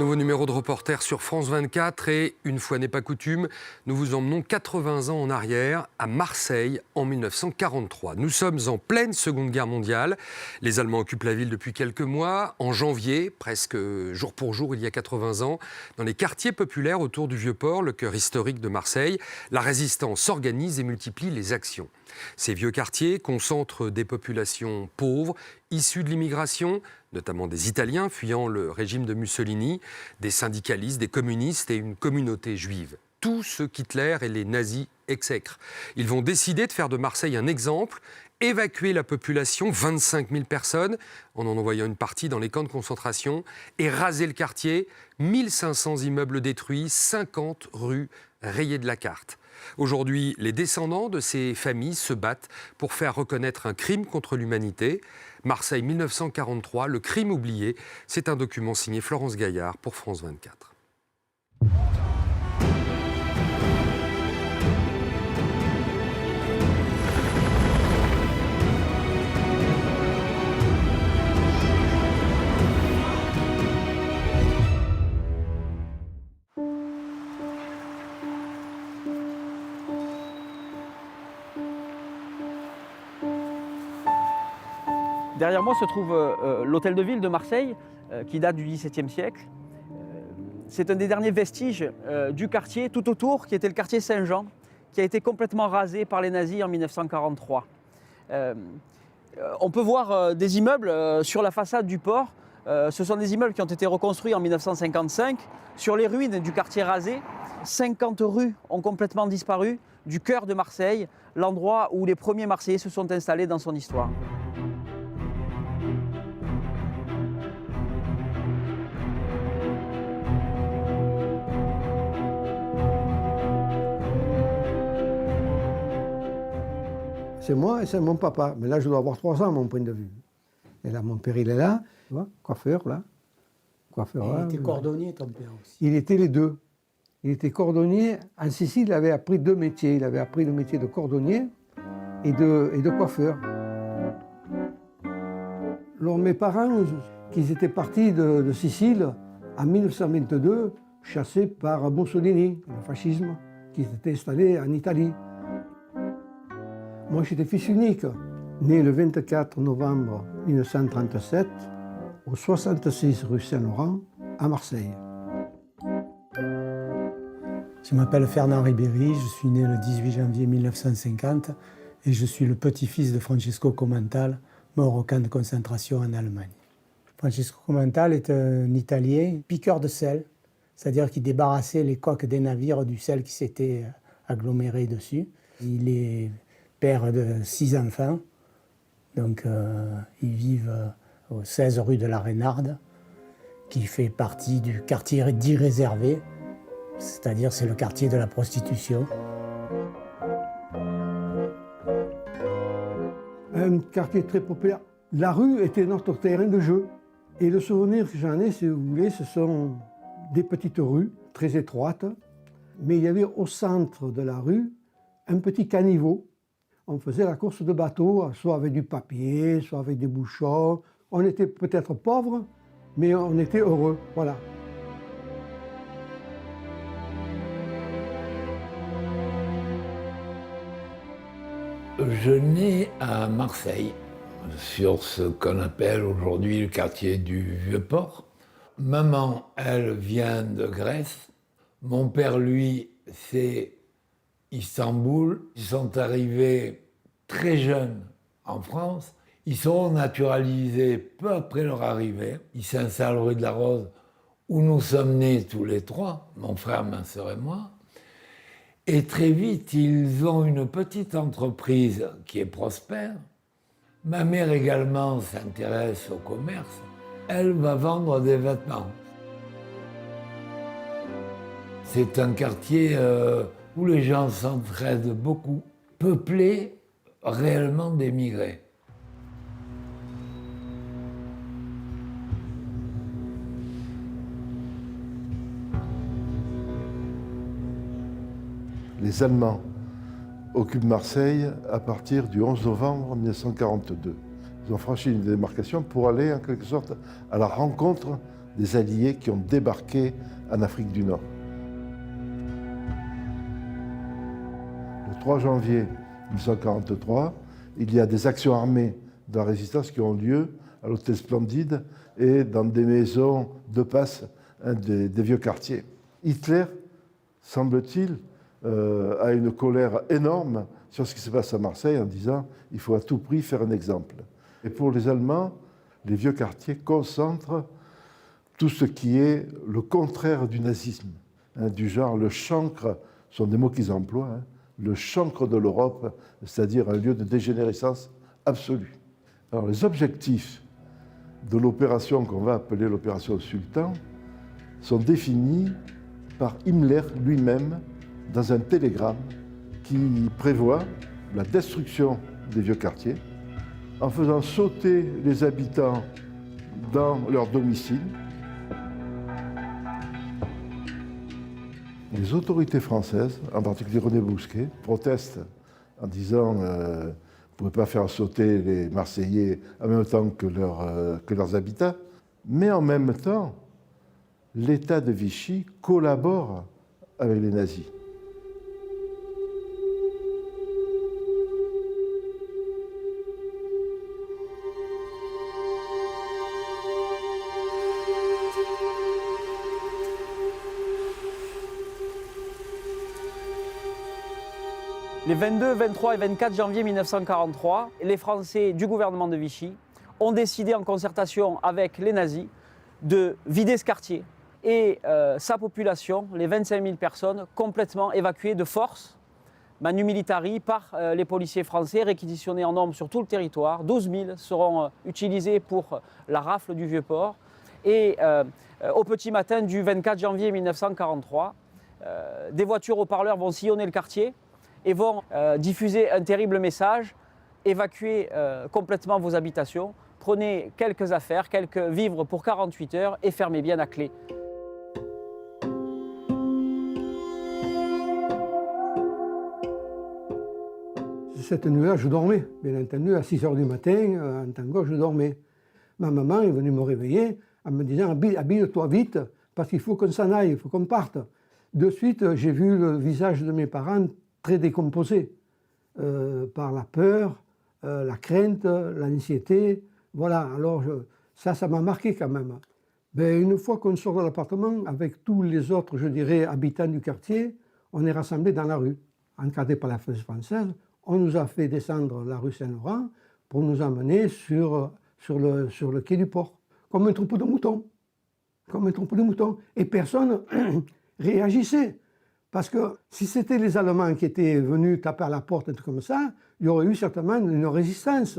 Nouveau numéro de Reporter sur France 24 et, une fois n'est pas coutume, nous vous emmenons 80 ans en arrière, à Marseille, en 1943. Nous sommes en pleine Seconde Guerre mondiale. Les Allemands occupent la ville depuis quelques mois. En janvier, presque jour pour jour, il y a 80 ans, dans les quartiers populaires autour du Vieux-Port, le cœur historique de Marseille, la résistance s'organise et multiplie les actions. Ces vieux quartiers concentrent des populations pauvres, issues de l'immigration, notamment des Italiens fuyant le régime de Mussolini, des syndicalistes, des communistes et une communauté juive. Tout ce qu'Hitler et les nazis exècrent. Ils vont décider de faire de Marseille un exemple, évacuer la population, 25 000 personnes, en envoyant une partie dans les camps de concentration, et raser le quartier, 1500 immeubles détruits, 50 rues rayées de la carte. Aujourd'hui, les descendants de ces familles se battent pour faire reconnaître un crime contre l'humanité. Marseille 1943, le crime oublié, c'est un document signé Florence Gaillard pour France 24. Derrière moi se trouve l'hôtel de ville de Marseille, qui date du XVIIe siècle. C'est un des derniers vestiges du quartier tout autour, qui était le quartier Saint-Jean, qui a été complètement rasé par les nazis en 1943. On peut voir des immeubles sur la façade du port. Ce sont des immeubles qui ont été reconstruits en 1955. Sur les ruines du quartier rasé, 50 rues ont complètement disparu du cœur de Marseille, l'endroit où les premiers Marseillais se sont installés dans son histoire. C'est moi et c'est mon papa. Mais là, je dois avoir 3 ans, à mon point de vue. Et là, mon père, il est là. Tu vois, coiffeur, là. Coiffeur, là. Il était cordonnier, ton père aussi. Il était les deux. Il était cordonnier. En Sicile, il avait appris 2 métiers. Il avait appris le métier de cordonnier et de coiffeur. Alors, mes parents, qu'ils étaient partis de Sicile en 1922, chassés par Mussolini, le fascisme, qui s'était installé en Italie. Moi, j'étais fils unique, né le 24 novembre 1937, au 66 rue Saint-Laurent, à Marseille. Je m'appelle Fernand Ribéry, je suis né le 18 janvier 1950 et je suis le petit-fils de Francesco Commental, mort au camp de concentration en Allemagne. Francesco Commental est un Italien piqueur de sel, c'est-à-dire qu'il débarrassait les coques des navires du sel qui s'était aggloméré dessus. Il est père de 6 enfants, donc ils vivent au 16 rue de la Reynarde, qui fait partie du quartier dit réservé, c'est-à-dire c'est le quartier de la prostitution. Un quartier très populaire. La rue était notre terrain de jeu. Et le souvenir que j'en ai, si vous voulez, ce sont des petites rues très étroites, mais il y avait au centre de la rue un petit caniveau. On faisait la course de bateau, soit avec du papier, soit avec des bouchons. On était peut-être pauvres, mais on était heureux, voilà. Je nais à Marseille, sur ce qu'on appelle aujourd'hui le quartier du Vieux-Port. Maman, elle vient de Grèce. Mon père, lui, c'est Istanbul. Ils sont arrivés très jeunes en France. Ils seront naturalisés peu après leur arrivée. Ils s'installent rue de la Rose, où nous sommes nés tous les 3, mon frère, ma sœur et moi. Et très vite, ils ont une petite entreprise qui est prospère. Ma mère également s'intéresse au commerce. Elle va vendre des vêtements. C'est un quartier où les gens s'entraident beaucoup, peuplé réellement d'émigrés. Les Allemands occupent Marseille à partir du 11 novembre 1942. Ils ont franchi une démarcation pour aller en quelque sorte à la rencontre des Alliés qui ont débarqué en Afrique du Nord. Le 3 janvier 1943, il y a des actions armées de la résistance qui ont lieu à l'Hôtel Splendide et dans des maisons de passe des vieux quartiers. Hitler, semble-t-il, a une colère énorme sur ce qui se passe à Marseille en disant « il faut à tout prix faire un exemple ». Et pour les Allemands, les vieux quartiers concentrent tout ce qui est le contraire du nazisme, du genre le chancre, ce sont des mots qu'ils emploient, le chancre de l'Europe, c'est-à-dire un lieu de dégénérescence absolue. Alors les objectifs de l'opération qu'on va appeler l'opération Sultan sont définis par Himmler lui-même dans un télégramme qui prévoit la destruction des vieux quartiers en faisant sauter les habitants dans leur domicile. Les autorités françaises, en particulier René Bousquet, protestent en disant vous ne pouvez pas faire sauter les Marseillais en même temps que leurs habitants. Mais en même temps, l'État de Vichy collabore avec les nazis. Les 22, 23 et 24 janvier 1943, les Français du gouvernement de Vichy ont décidé en concertation avec les nazis de vider ce quartier et sa population, les 25 000 personnes, complètement évacuées de force, manu militari, par les policiers français, réquisitionnés en nombre sur tout le territoire. 12 000 seront utilisés pour la rafle du Vieux-Port. Et au petit matin du 24 janvier 1943, des voitures haut-parleurs vont sillonner le quartier et vont diffuser un terrible message: évacuez complètement vos habitations, prenez quelques affaires, quelques vivres pour 48 heures et fermez bien à clé. Cette nuit-là, je dormais, bien entendu, à 6 h du matin, en tango, je dormais. Ma maman est venue me réveiller en me disant « habille-toi vite, parce qu'il faut qu'on s'en aille, il faut qu'on parte ». De suite, j'ai vu le visage de mes parents très décomposé par la peur, la crainte, l'anxiété. Voilà, alors ça m'a marqué quand même. Mais une fois qu'on sort de l'appartement, avec tous les autres, je dirais, habitants du quartier, on est rassemblés dans la rue, encadrés par la police française. On nous a fait descendre la rue Saint-Laurent pour nous emmener sur le quai du port, comme un troupeau de moutons. Comme un troupeau de moutons. Et personne réagissait. Parce que si c'était les Allemands qui étaient venus taper à la porte, un truc comme ça, il y aurait eu certainement une résistance.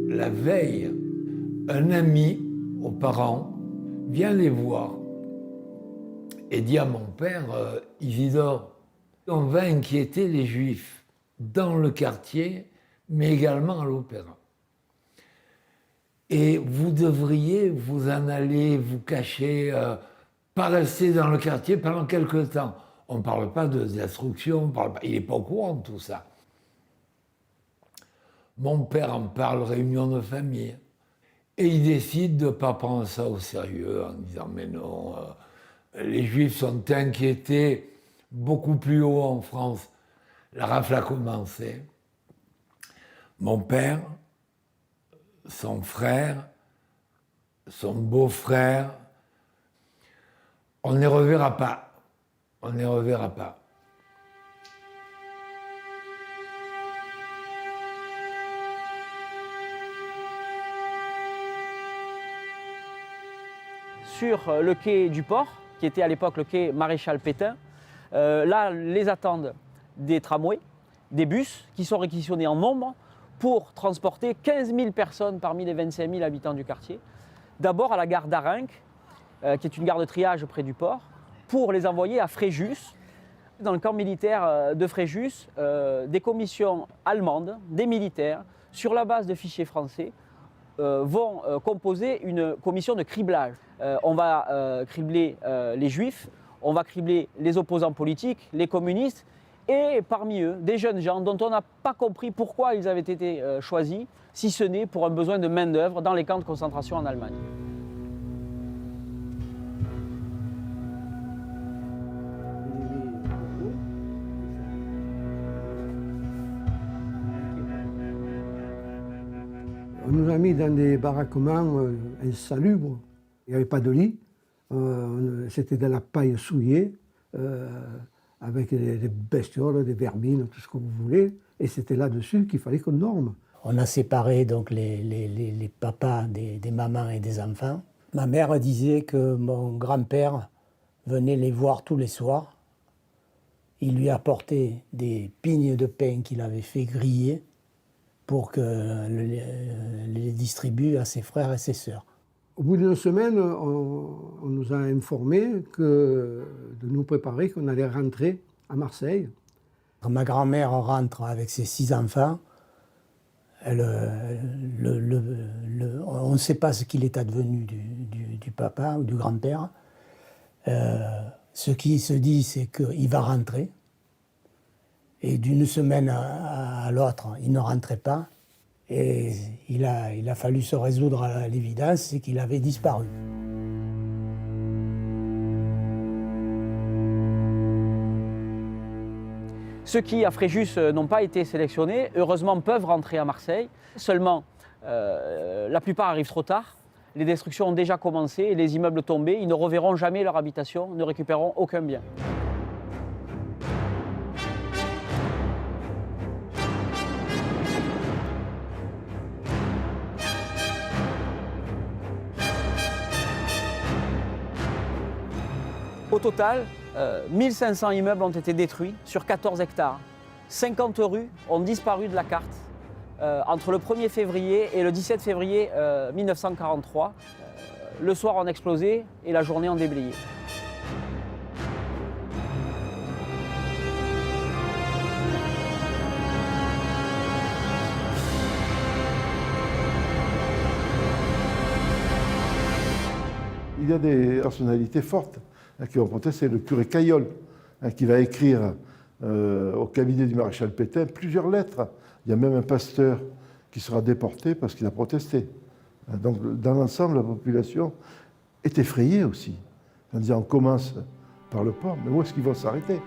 La veille, un ami aux parents vient les voir et dit à mon père, Isidore, on va inquiéter les Juifs dans le quartier, mais également à l'opéra. Et vous devriez vous en aller, vous cacher, pas rester dans le quartier pendant quelque temps. On ne parle pas de destruction, il n'est pas au courant de tout ça. Mon père en parle, réunion de famille, et il décide de ne pas prendre ça au sérieux en disant « mais non, les Juifs sont inquiétés beaucoup plus haut en France. » La rafle a commencé. Mon père, son frère, son beau-frère, on ne les reverra pas. On ne les reverra pas. Sur le quai du port, qui était à l'époque le quai Maréchal Pétain, là les attendent des tramways, des bus qui sont réquisitionnés en nombre pour transporter 15 000 personnes parmi les 25 000 habitants du quartier. D'abord à la gare d'Arenc, qui est une gare de triage près du port, pour les envoyer à Fréjus. Dans le camp militaire de Fréjus, des commissions allemandes, des militaires, sur la base de fichiers français, vont composer une commission de criblage. On va cribler les juifs, on va cribler les opposants politiques, les communistes, et parmi eux, des jeunes gens dont on n'a pas compris pourquoi ils avaient été choisis, si ce n'est pour un besoin de main-d'œuvre dans les camps de concentration en Allemagne. On nous a mis dans des baraquements insalubres. Il n'y avait pas de lit. C'était de la paille souillée, avec des bestioles, des vermines, tout ce que vous voulez. Et c'était là-dessus qu'il fallait qu'on dorme. On a séparé donc les papas des mamans et des enfants. Ma mère disait que mon grand-père venait les voir tous les soirs. Il lui apportait des pignes de pain qu'il avait fait griller pour que les distribue à ses frères et ses sœurs. Au bout d'une semaine, on nous a informé de nous préparer qu'on allait rentrer à Marseille. Quand ma grand-mère rentre avec ses 6 enfants, on ne sait pas ce qu'il est advenu du papa ou du grand-père. Ce qui se dit, c'est qu'il va rentrer. Et d'une semaine à l'autre, il ne rentrait pas. Et il a fallu se résoudre à l'évidence, c'est qu'il avait disparu. Ceux qui, à Fréjus, n'ont pas été sélectionnés, heureusement, peuvent rentrer à Marseille. Seulement, la plupart arrivent trop tard. Les destructions ont déjà commencé et les immeubles tombés. Ils ne reverront jamais leur habitation, ne récupéreront aucun bien. Au total, 1500 immeubles ont été détruits sur 14 hectares. 50 rues ont disparu de la carte entre le 1er février et le 17 février 1943. Le soir ont explosé et la journée ont déblayé. Il y a des personnalités fortes qui vont protester. Le curé Caillol, qui va écrire au cabinet du maréchal Pétain plusieurs lettres. Il y a même un pasteur qui sera déporté parce qu'il a protesté. Donc, dans l'ensemble, la population est effrayée aussi. En disant, on commence par le port, mais où est-ce qu'ils vont s'arrêter?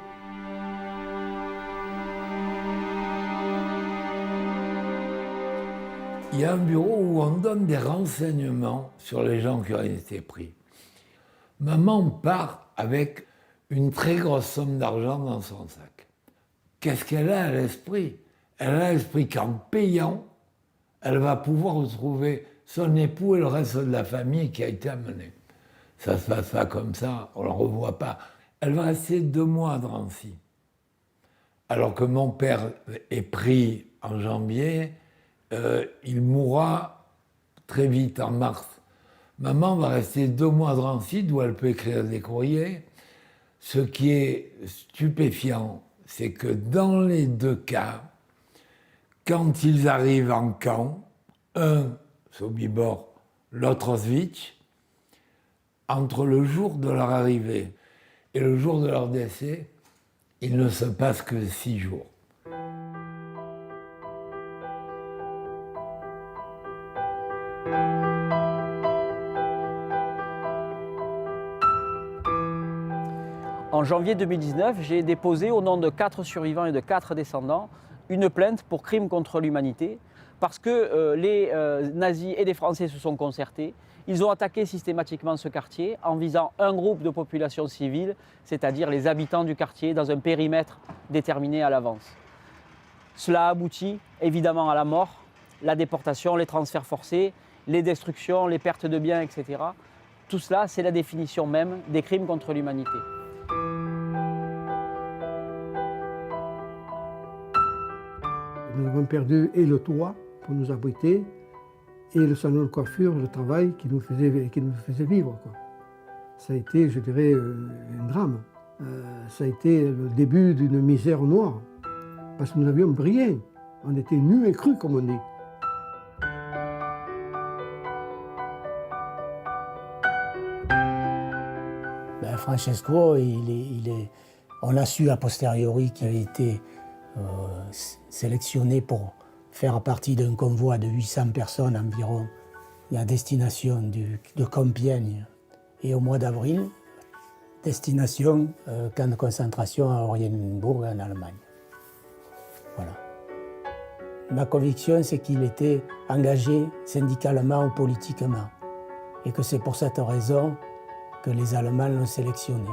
Il y a un bureau où on donne des renseignements sur les gens qui ont été pris. Maman part avec une très grosse somme d'argent dans son sac. Qu'est-ce qu'elle a à l'esprit? Elle a à l'esprit qu'en payant, elle va pouvoir retrouver son époux et le reste de la famille qui a été amené. Ça se passe pas comme ça, on ne le revoit pas. Elle va rester 2 mois à Drancy. Alors que mon père est pris en janvier, il mourra très vite en mars. Maman va rester 2 mois à Drancy, d'où elle peut écrire des courriers. Ce qui est stupéfiant, c'est que dans les 2 cas, quand ils arrivent en camp, un Sobibor, l'autre Auschwitz, entre le jour de leur arrivée et le jour de leur décès, il ne se passe que 6 jours. En janvier 2019, j'ai déposé au nom de 4 survivants et de 4 descendants une plainte pour crime contre l'humanité parce que les nazis et les Français se sont concertés. Ils ont attaqué systématiquement ce quartier en visant un groupe de population civile, c'est-à-dire les habitants du quartier, dans un périmètre déterminé à l'avance. Cela aboutit évidemment à la mort, la déportation, les transferts forcés, les destructions, les pertes de biens, etc. Tout cela, c'est la définition même des crimes contre l'humanité. Nous avons perdu et le toit pour nous abriter, et le salon de coiffure, le travail qui nous faisait vivre, quoi. Ça a été, je dirais, un drame. Ça a été le début d'une misère noire, parce que nous n'avions rien. On était nus et crus, comme on dit. Ben, Francesco, il est On a su a posteriori qu'il avait été sélectionné pour faire partie d'un convoi de 800 personnes environ à destination de Compiègne. Et au mois d'avril, destination camp de concentration à Oranienburg en Allemagne. Voilà. Ma conviction, c'est qu'il était engagé syndicalement ou politiquement, et que c'est pour cette raison que les Allemands l'ont sélectionné.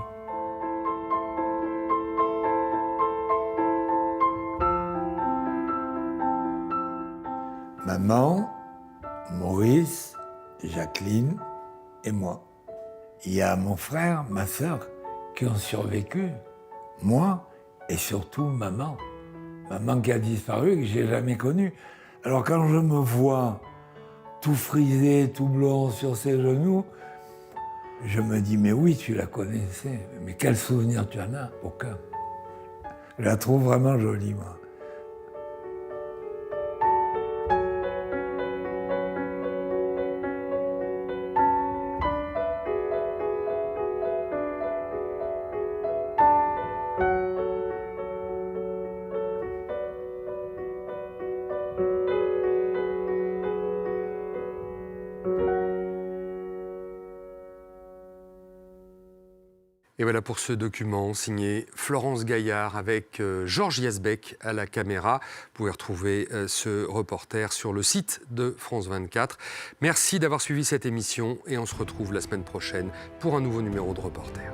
Maman, Maurice, Jacqueline et moi. Il y a mon frère, ma sœur qui ont survécu, moi et surtout maman. Maman qui a disparu, que je n'ai jamais connue. Alors quand je me vois tout frisé, tout blond sur ses genoux, je me dis, mais oui, tu la connaissais. Mais quel souvenir tu en as? Aucun. Je la trouve vraiment jolie, moi. Et voilà pour ce document signé Florence Gaillard avec Georges Yazbek à la caméra. Vous pouvez retrouver ce reporter sur le site de France 24. Merci d'avoir suivi cette émission et on se retrouve la semaine prochaine pour un nouveau numéro de Reporter.